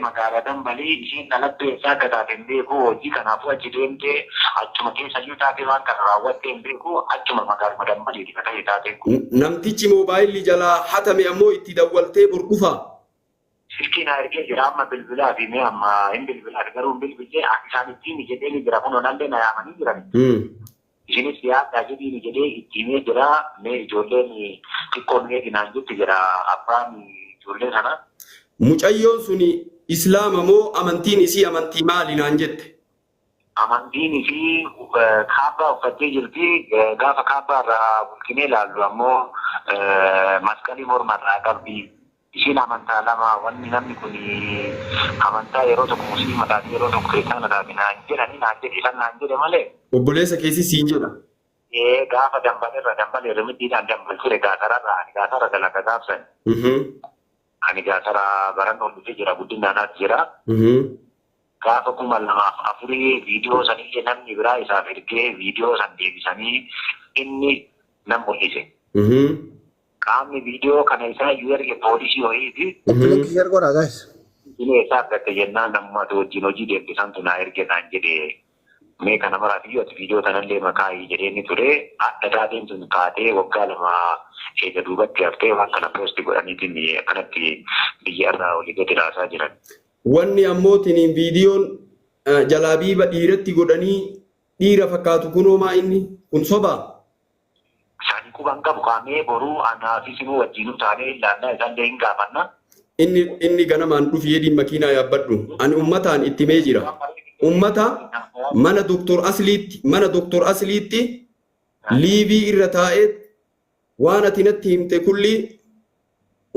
Magaalaa Dambalii isheen dhalattuu eessaa akka taate hin beeku. Hojii kanaafuu achi deemtee achuma keessa iyyuu taate waan kana raawwattee hin beeku. Achuma magaaluma Dambaliiti kan ta'e taate. Namtichi moobaayilii jalaa hatame ammoo itti dawwaltee burqufaa. Silkii na ergee jira amma bilbilaa fi mee amma hin bilbilaa garuu hin bilbilee isaan ittiin jedhee ni jira kun onallee na yaamanii jiran. Isinis dhiyaadhaa jedhiin jedhee ittiimee jira mee ijoolleen xiqqoon meetinaan jetti jira abbaan ijoollee sana. Mucayyoon suni Islaama moo amantiin isii amantii maali naan jette? Amantiin isii kaabbaa uffattee jirti. Gaafa kaabbaa irraa bulchinee ilaallu ammoo masqalii mormarraa qabdi. Isiin amantaa lama wanni namni kun amantaa yeroo tokko musliima taate yeroo tokko kiristaana taate naan jedhanii naan jedhe isaan naan jedhe malee. Obboleessa keessi siin jedha. Gaafa dambalee rimiddiidhaan dambal ture gaasararraa ani gaasara dalaga gaafsan. Ani gaasara barannoo dhufee jira guddinaanaatti jira. Gaafa 2004 viidiyoo sanillee namni biraa isaaf ergee viidiyoo san deebisanii inni nam mul'ise. Qaamni viidiyoo kana isaa iyyuu erge poolisii ho'iiti. Obboleessi ergoodha gaas. Inni eessaa argatte jennaan nammatu wajjin hojii deembisantu naa erge naan jedhee mee kana maraatiyyuu ati viidiyoo kanallee makaa'ii jedheenni ture adda taateen sun kaatee waggaa 2 eega duubatti haftee waan kana poosti godhaniitiin akkanatti biyya irraa olii gadi raasaa jiran. Wanni ammootiin viidiyoon jalaabiiba dhiiratti godhanii dhiira fakkaatu kunoomaa inni kun sobaa. Isaanii quban qabu kaamee boruu anaa fi sinuu wajjin taanee ilaallaa isaallee hin gaafanna. Inni ganamaan dhufi jedhiin makiinaa yaabbadhu. Ani ummataan itti mee jira. Ummata mana doktor Asliitti liivii irra taa'ee waan ati natti himte kulli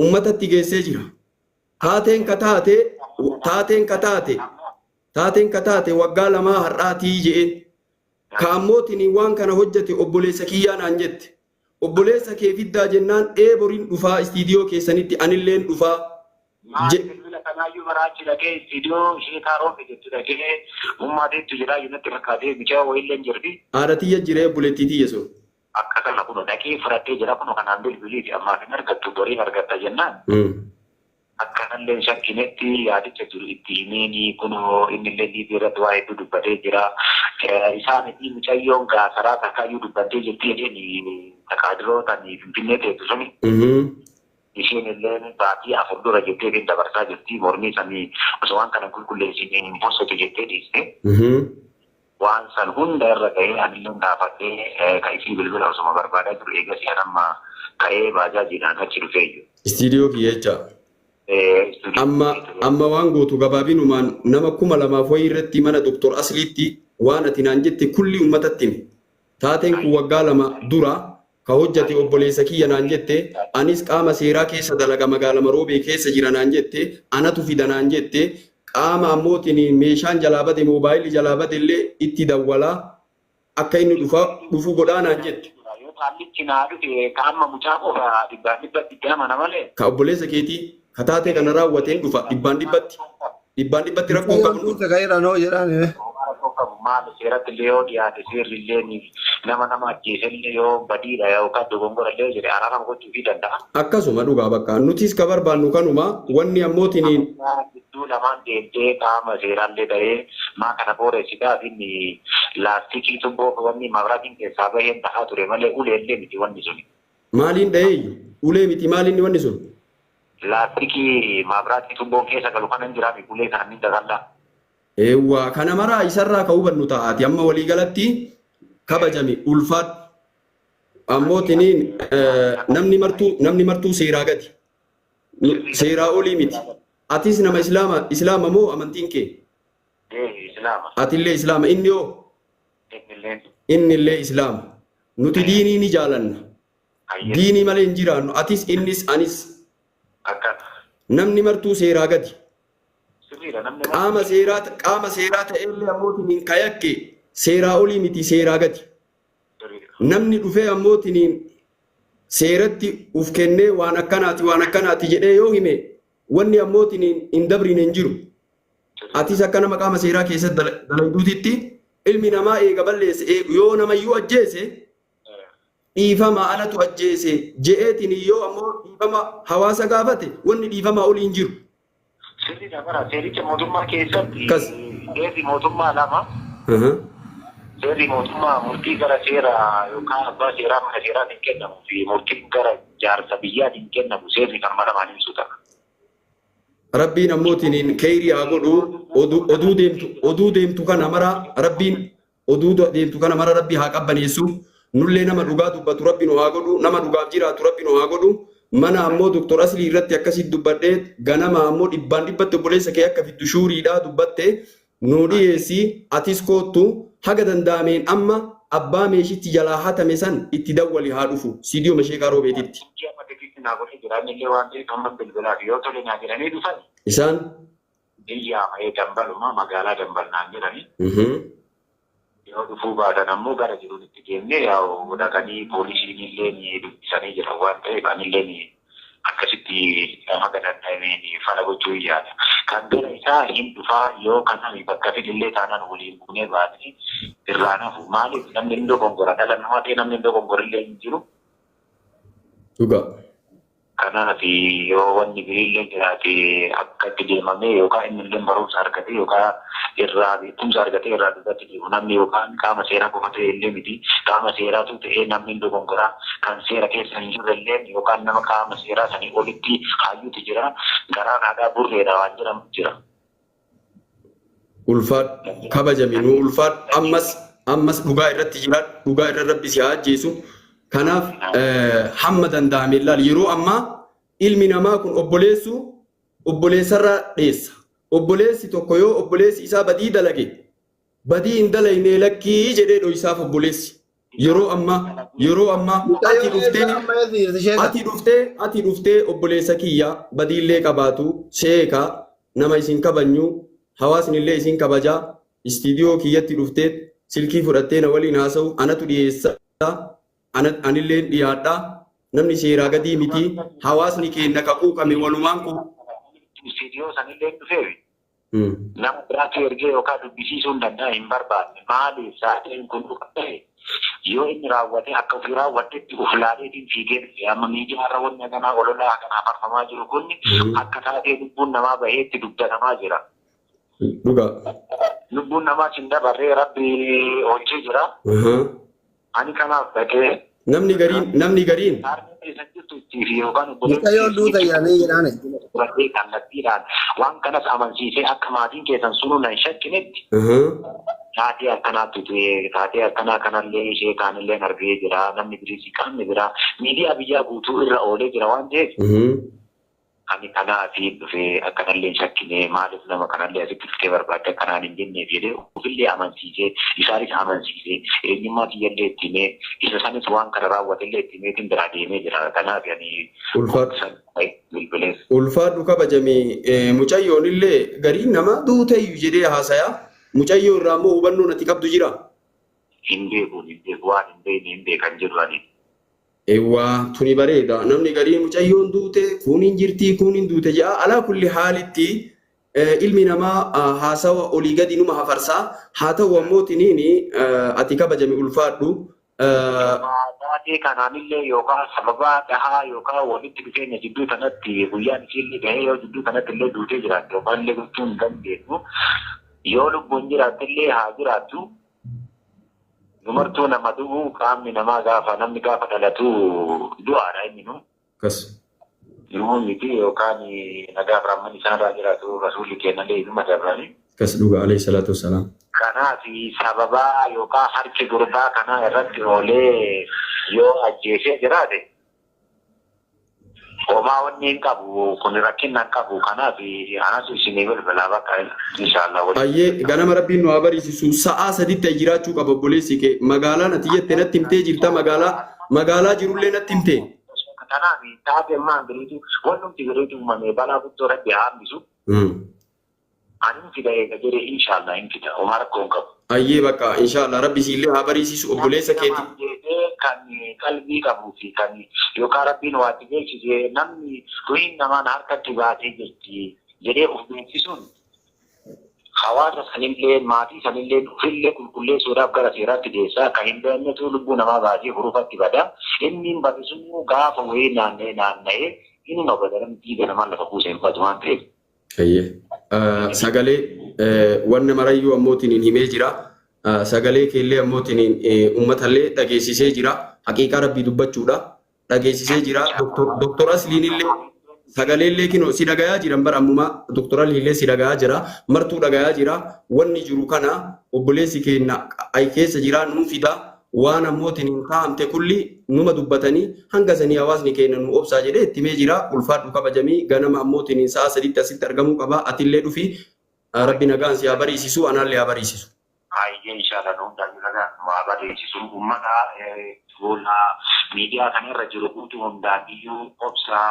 ummatatti geessee jira. Taateen ka taate waggaa 2 har'aatii je'een. Kaammootiin waan kana hojjete obboleessa kiyyaa naan jette. Obboleessa kee fiddaa jennaan boriin dhufaa istiidiyoo keessanitti anilleen dhufaa. Kanaayyuu baraachi dhaqee istiidiyoo ishee taaroofi jettu dhaqee ummaateetti jira yuunatti fakkaatee bichaa wayiillee hin jirti. Haadhatiyya jiree obboleettiitiyya sun. Akka kana kun dhaqee fudhattee jira kun kanaan bilbiliiti ammaaf hin argattu boriin argatta jennaan. Akka kanallee shakkinetti yaadicha jiru itti himeeni kun innillee liivii irratti waa hedduu dubbatee jira. Isaanitti mucayyoon gaasaraa takkaayyuu dubbattee jirti jedheen takaadirootaan finfinnee teessu suni. Isheen illee baatii 4 dura jettee kan dabarsaa jirti mormii sanii osoo waan kana qulqulleessinee hin bosotu jettee dhiiste. Waan san hunda irra ga'ee anillee gaafadhee kan isii bilbila osuma barbaadaa jiru eegas amma ka'ee baajaajiidhaan achi dhufeeyyu. Istiidiyoo kiyya jecha. Amma waan gootu gabaabinumaan nama 2000 wayii irratti mana doktor Asliitti waan ati naan jette kulli ummatatti himi. Taateen kun waggaa 2 dura ka hojjate obboleessa kiyya naan jette anis qaama seeraa keessa dalaga magaalaa Maroobee keessa jira naan jette anatu fida naan jette qaama ammootiin meeshaan jalaa bade moobaayilii jalaa bade illee itti dawwalaa akka inni dhufu godhaa naan jette. Ka obboleessa keetii ka taatee kana raawwateen dhufa dhibbaan dhibbatti rakkoon qabu. Maal seeratti illee yoo dhiyaate seerri illee nama ajjeesellee yoo badiidha yookaan dogongora illee jedhe araarama gochuufii danda'a. Akkasuma dhugaa bakka nutis ka barbaannu kanuma wanni ammootiin gidduu lamaan deemtee qaama seeraallee ta'ee maa kana booreessitaa fi laastikii tubboo wanni mabraatiin keessaa baheen tahaa ture malee uleellee miti wanni suni. Maaliin dhahee ulee miti maaliin wanni sun? Laastikii mabraatii tubboo keessa galu kana hin jiraami ulee kana ni dagalla. Kana maraa isarraa ka hubannu ta'aati amma waliigalatti kabajame ulfaadhu ammootiin namni martuu seeraa gadi seeraa olii miti atis nama islaama moo amantiin kee? Atillee islaama inni hoo? Innillee islaama nuti diinii ni jaalanna diinii malee hin jiraannu atis innis anis namni martuu seeraa gadi. Qaama seeraa ta'ellee ammootiin kayakke seeraa olii miti seeraa gadi. Namni dhufee ammootiin seeratti uf kennee waan akkanaati jedhee yoo hime wanni ammootiin hin dabrine hin jiru. Atis akka nama qaama seeraa keessatti dalayduutitti ilmi namaa eega balleesse yoo namayyuu ajjeese dhiifama anatu ajjeese je'eetiin yoo ammoo dhiifama hawaasa gaafate wanni dhiifama olii hin jiru. Sirri dabara seericha mootummaa keessatti Kas. seerri mootummaa lama seerri mootummaa murtii gara seeraa yookaan abbaa seeraa mana seeraatiin kennamu fi murtiin gara jaarsa biyyaatiin kennamu seerri kan madamaan ibsu ta'a. Rabbiin ammootiin keeyrii haa godhu oduu deemtu kana mara rabbiin oduu deemtu kana mara rabbii haa qabbaneessu nullee nama dhugaa dubbatu rabbi nu haa godhu nama dhugaaf jiraatu rabbi nu haa godhu mana ammoo Dr. Aslii irratti akkasitti dubbadhee ganama ammoo dhibbaan dhibbatti obboleessa kee akka fiddu shuuriidhaa dubbatte nu dhiyeessi atis koottu haga danda'ameen amma abbaa meeshitti jalaa hatame san itti dawwali haa dhufu siidiyoo masheekaa roobeetitti. Isaan biyya ammayee dambaluma magaalaa dambalnaan jedhani. Yoo dhufuu baatan ammoo gara jiruun itti deemnee yaa'u dhaqanii poolisiin illee ni dubbisanii jiran waan ta'eef anillee ni akkasitti nama gadadhameen fala gochuu yaada. Kan gara isaa hin dhufaa yoo kanaan bakka fidillee taanaan waliin buunee baatanii irraa nafu maaliif namni hin dogongora dhala namaa ta'e namni hin dogongorrillee hin jiru. Dhugaa. Kanaaf yoo wanni biriillee jiraate akka itti deemamee yookaan inni illee barumsa argate yookaan irraa beekumsa argate irraa dubbatti deemu namni yookaan qaama seeraa qofa ta'e illee miti qaama seeraatu ta'ee namni dogongoraa kan seera keessa hin jirre illee yookaan nama qaama seeraa sanii olitti hayyuutu jira garaan aadaa burreedha waan jedhamu jira. Ulfaat kabajaminuu ulfaat ammas dhugaa irratti jira dhugaa irra rabbi si haa ajjeesu. Kanaaf hamma danda'ame ilaali yeroo ammaa ilmi namaa kun obboleessarra dheessa. Obboleessi tokko yoo obboleessi isaa badii dalage badii hin dalagne lakkii jedhee dho'isaaf obboleessi. Yeroo ammaa ati dhuftee obboleessa kiyya badiillee qabaatu sheeka nama isin kabajnu hawaasni illee isin kabajaa istiidiyoo kiyyatti dhuftee silkii fudhattee na waliin haasa'u anatu dhiyeessa. Anillee dhiyaadhaa namni seeraa gadii miti hawaasni keenya kakuu qame walumaan kun. Istiidiyoo sanillee dhufeewi. Nama biraatti ergee yookaan dubbisiisuu hin danda'a hin barbaadne maaliif sa'aatiin kun dhufe yoo inni raawwate akka ofii raawwatetti uflaadeetiin fiigee dhufe amma miidiyaarra wanni kanaa ololaa kanaa farfamaa jiru kun akka taatee lubbuun namaa baheetti dubbatamaa jira. Dhugaa. Lubbuun namaa sin dabarree rabbi oolchee jira. Ani kanaaf dhaqee namni gariin Mikayoon duuta jedhanii jedhaane. waan kanas amansiisee akka maatiin keessan sunuun hin shakkinetti taatee akkanaatti taatee akkanaa kanallee ishee kaanillee argee jira namni biriisi qaamni biraa miidiyaa biyyaa guutuu irra oolee jira waan ta'eef ani kanaafi dhufee akkanallee shakkine maaliif nama kanallee asitti dhuftee barbaadde akkanaan hin jenneef jedhee ofillee amansiisee isaanis amansiisee eenyummaa kiyyallee ittimee isa sanis waan kana raawwatellee ittimeetiin biraa deemee jira kanaaf ani ulfaadhu kabajamii mucayyoon illee gariin nama duuteeyyu jedhee haasayaa mucayyoo irraa immoo hubannoon ati qabdu jira. Hin beeku waan hin beekne hin beekan jiru ani. Eewwaa tuni bareeda namni garii mucayyoon duute kun hin jirti kun hin duute jaa alaa kulli haalitti ilmi namaa haasawa olii gadi numa hafarsaa haa ta'u ammoo tiniini ati kabajame ulfaadhu. Taatee kanaanillee yookaan sababa dhahaa yookaan walitti dhufeenya jidduu kanatti guyyaan isheen gahee yoo jidduu kanatti illee duutee jiraattu yookaan illee gochuu hin dandeenyu yoo lubbuun jiraattillee haa jiraattu. Numartuu nama du'u qaamni namaa gaafa namni gaafa dhalatu du'aadha inni nu. Kas. Nuun miti yookaan nagaaf ramman isaanirraa jiraatu rasuulli kennallee inuma dabrani. Kas dhuga alayhi salaatu wassalaam. Kanaaf sababaa yookaan harki gurbaa kanaa irratti oolee yoo ajjeesee jiraate homaa wanni hin qabu kun rakkinna hin qabu kanaaf anaatu isinii bilbilaa bakka inshaallah. Ayyee ganama rabbiin nu haa barisiisu sa'aa sadiitti jiraachuu qaba obboleessi kee magaalaa natti jette natti himtee jirta magaalaa jirullee natti himtee. Kanaaf taatee maan biriitu wannumti biriitu uumamee balaa guddoo rabbi haa hambisu. Ani fida eega jedhee inshaallah hin fida homaa rakkoo hin qabu. Ayyee bakka inshaallah rabbi siillee haa barisiisu obboleessa keeti. Kan qalbii qabuu fi kan yookaan rabbiin waatti beeksisee namni ruhiin namaan harkatti baatee jirti jedhee of beeksisuun hawaasa sanillee maatii sanillee dhufillee qulqulleessuudhaaf gara seeraatti geessaa kan hin beeknetu lubbuu namaa baasee hurufatti bada inni badisu gaafa wayii naanna'ee inni nobadaran dhiiga namaa lafa kuusee hin badu waan ta'eef. Sagalee wanna marayyuu ammootiin himee jira. Sagalee keellee ammootiin uummatallee dhageessisee jira. Haqiiqaa rabbii dubbachuudha. Dhageessisee jira. Doktor Asliin illee sagalee illee kinoo si dhagayaa jiran bara ammumaa Doktor Asliin illee si dhagayaa jira. Martuu dhagayaa jira. Wanni jiru kana obboleessi keenya keessa jira nuun fida. Waan ammootiin taa'amte kulli numa dubbatanii hanga sanii hawaasni keenya nu obsaa jedhee itti mee jira. Ulfaadhu kabajamii ganama ammootiin sa'a sadiitti asitti argamuu qaba. Atillee dhufi rabbi nagaan si haa bariisisu anaallee haa bariisisu. Ayyee inshallah hundaan nagaan nu haa bariisisu. Uummata fuula miidiyaa kanarra jiru guutuu hundaan iyyuu obsa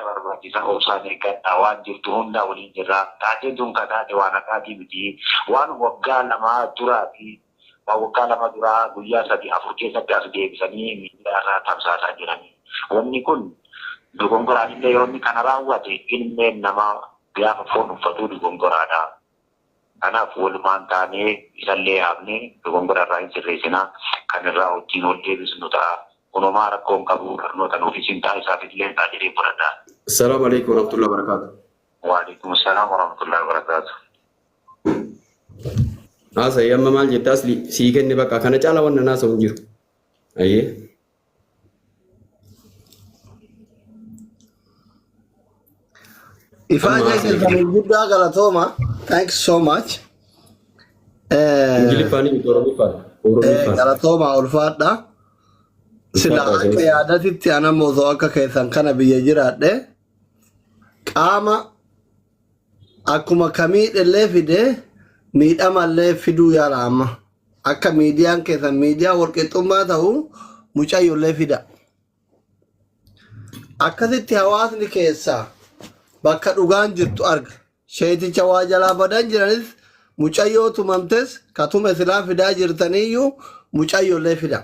barbaachisaa obsaan eeggadhaa waan jirtu hundaa waliin jirra. Taatee tun kataate waan akkaatii miti waan waggaa lamaa duraa fi waggaa lama duraa guyyaa 3-4 keessatti as deebisanii miidiyaa irraa tamsaasaa jiranii. Wanni kun dogongoraan illee yeroo inni kana raawwate ilmeen namaa gaafa foon uffatu dogongoraadha. Kanaaf walumaan taanee isallee haafnee dogongora irraa hin sirreessinaa kan irraa wajjin ol deebisnu ta'a. Kunumaa rakkoon qabu barnoota ofiisiin ta'a isaaf illee ta'a jedhee fudhadha. Assalaamu alaikum warahmatullahi wabarakatuh. Wa alaikum assalaam warahmatullahi wabarakatuh. Asa yamma maal jetta asli sii kenne bakka kana caala wanna naasa hin jiru. Ayyee. Ifanya kan guddaa galatooma. Thanks so much. Ingiliffaan miti Oromiffaan. Galatooma ulfaadha. Sila akka yaadatitti ana mootoo akka keessan kana biyya jiraadhe qaama akkuma kamiidhellee fide miidhamallee fiduu yaala amma. Akka miidiyaan keessan miidiyaa walqixxummaa ta'u mucayyollee fida. Akkasitti hawaasni keessaa bakka dhugaan jirtu arga. Sheeticha waa jalaa badan jiranis mucayyoo tumamtes katume silaa fidaa jirtaniyyuu mucayyollee fida.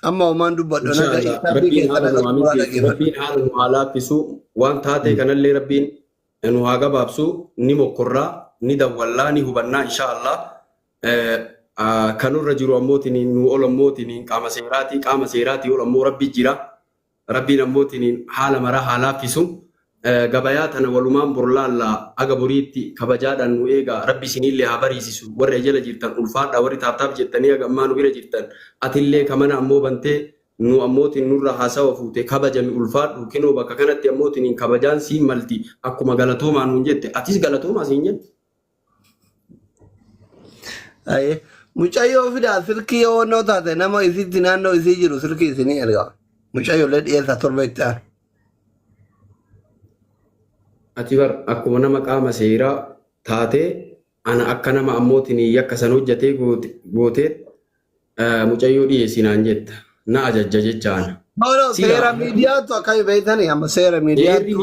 Amma uumaan dubbadhu rabbiin haala nu haa laaffisu waan taatee kanallee rabbiin nu haa gabaabsu ni mokkorraa ni dawwallaa ni hubannaa inshaallah kanurra jiru ammootiin nu ol ammootiin qaama seeraatii ol ammoo rabbi jira rabbiin ammootiin haala maraa haa laaffisu gabayaa tana walumaan burlaallaa aga boriitti kabajaadhaan nu eegaa rabbi isinillee haa bariisisu warra jala jirtan ulfaadhaa warri taaptaaf jettanii aga ammaa nu bira jirtan atillee kamana ammoo bantee nu ammootiin nurra haasawa fuute kabajami ulfaadhu kinoo bakka kanatti ammootiin kabajaan siin malti akkuma galatoomaa nuun jette atis galatoomaa siin jette. Mucayyoo fidaa silkii yoo noo taate nama isitti naannoo isii jiru silkii isinii ergaa mucayyollee dhiyeessaa torba itti aanu. Ati bar akkuma nama qaama seeraa taatee ana akka nama ammootiin yakka san hojjatee gootee mucayyoo dhiyeessinaan jetta na ajajja jechaana. Seera miidiyaatu akka beektanii amma seera miidiyaatu.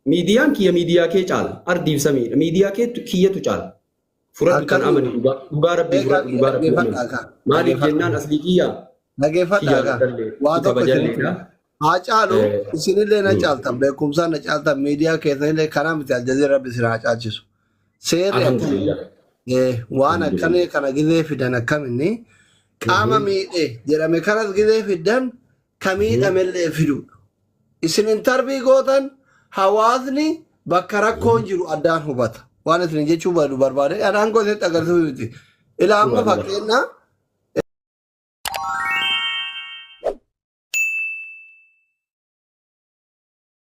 Miidiyaan kiyya miidiyaa kee caala ardiibsa miidiyaa kee kiyyatu caala. Furatu kan amani dhugaa rabbii furatu dhugaa rabbii maaliif jennaan aslii kiyyaa. Dhageeffadhaa waa tokko jenna. Haa caalu isinillee na caaltan beekumsaan na caaltan miidiyaa keessanillee kanaa miti aljazeera rabbi isin haa caalchisu. Seerri waan akkanee kana gizee fidan akkaminni qaama miidhee jedhame kanas gizee fidan ka miidhamellee fiduudha. Isin intarbii gootan hawaasni bakka rakkoon jiru addaan hubata. Waan isin jechuu barbaade adaan gootee agarsiisu miti. Ilaa amma fakkeenyaa